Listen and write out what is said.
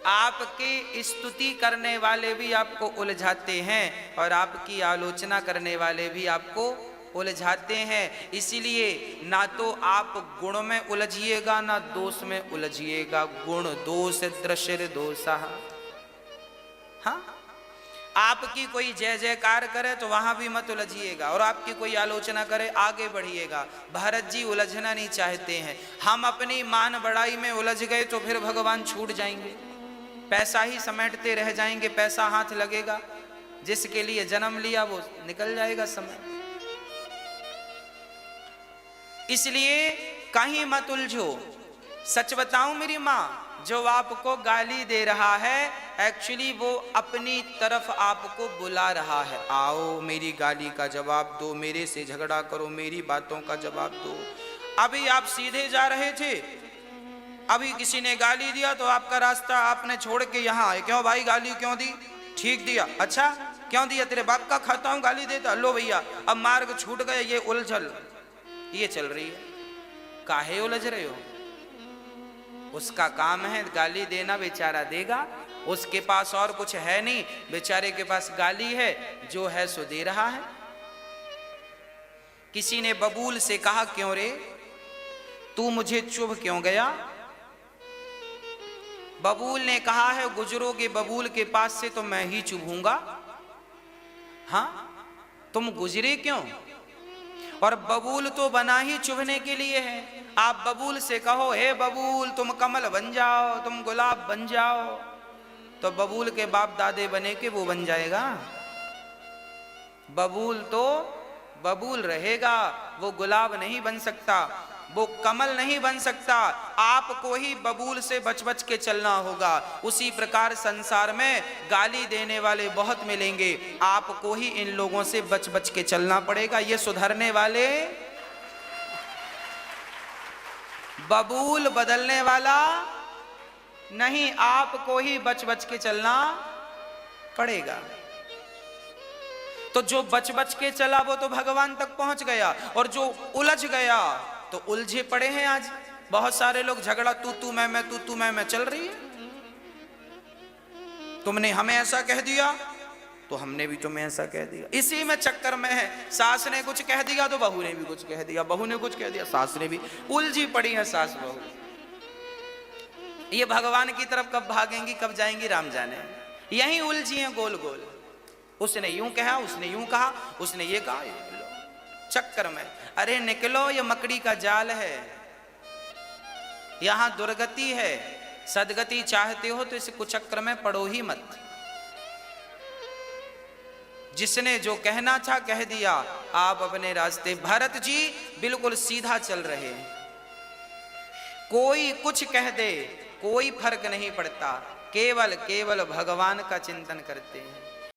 आपकी स्तुति करने वाले भी आपको उलझाते हैं और आपकी आलोचना करने वाले भी आपको उलझाते हैं। इसीलिए ना तो आप गुण में उलझिएगा ना दोष में उलझिएगा। गुण दोष दृश्य दोषा। हाँ, आपकी कोई जय जयकार करे तो वहां भी मत उलझिएगा, और आपकी कोई आलोचना करे आगे बढ़िएगा। भरत जी उलझना नहीं चाहते हैं। हम अपनी मान बढ़ाई में उलझ गए तो फिर भगवान छूट जाएंगे, पैसा ही समेटते रह जाएंगे, पैसा हाथ लगेगा, जिसके लिए जन्म लिया वो निकल जाएगा समय। इसलिए कहीं मत उलझो। सच बताऊं मेरी माँ, जो आपको गाली दे रहा है एक्चुअली वो अपनी तरफ आपको बुला रहा है। आओ मेरी गाली का जवाब दो, मेरे से झगड़ा करो, मेरी बातों का जवाब दो। अभी आप सीधे जा रहे थे, अभी किसी ने गाली दिया तो आपका रास्ता आपने छोड़ के यहाँ आए। क्यों भाई गाली क्यों दी? ठीक दिया। अच्छा क्यों दिया? तेरे बाप का खाता हूं गाली देता। लो भैया अब मार्ग छूट गया, ये उलझल ये चल रही है। काहे उलझ रहे हो? उसका काम है गाली देना, बेचारा देगा, उसके पास और कुछ है नहीं, बेचारे के पास गाली है, जो है सो दे रहा है। किसी ने बबूल से कहा क्यों रे तू मुझे चुभ क्यों गया? बबूल ने कहा है गुजरोगे बबूल के पास से तो मैं ही चुभूंगा। हाँ, तुम गुजरे क्यों? और बबूल तो बना ही चुभने के लिए है। आप बबूल से कहो हे बबूल तुम कमल बन जाओ, तुम गुलाब बन जाओ, तो बबूल के बाप दादे बने के वो बन जाएगा? बबूल तो बबूल रहेगा, वो गुलाब नहीं बन सकता, वो कमल नहीं बन सकता। आपको ही बबूल से बच बच के चलना होगा। उसी प्रकार संसार में गाली देने वाले बहुत मिलेंगे, आपको ही इन लोगों से बच बच के चलना पड़ेगा। ये सुधरने वाले, बबूल बदलने वाला नहीं, आपको ही बच बच के चलना पड़ेगा। तो जो बच बच के चला वो तो भगवान तक पहुंच गया, और जो उलझ गया तो उलझे पड़े हैं। आज बहुत सारे लोग झगड़ा तू मैं तू मैं चल रही है। तुमने हमें ऐसा कह दिया तो हमने भी तुम्हें ऐसा कह दिया, इसी में चक्कर में है। सास ने कुछ कह दिया तो बहू ने भी कुछ कह दिया, बहू ने कुछ कह दिया सास ने भी, उलझी पड़ी है सास बहू। ये भगवान की तरफ कब भागेंगी कब जाएंगी राम जाने। यहीं उलझी हैं गोल गोल। उसने यूं कहा, उसने यूं कहा, उसने ये कहा, चक्कर में। अरे निकलो, ये मकड़ी का जाल है, यहां दुर्गति है। सदगति चाहते हो तो इस कुचक्र में पड़ो ही मत। जिसने जो कहना था कह दिया, आप अपने रास्ते। भरत जी बिल्कुल सीधा चल रहे हैं, कोई कुछ कह दे कोई फर्क नहीं पड़ता, केवल केवल भगवान का चिंतन करते हैं।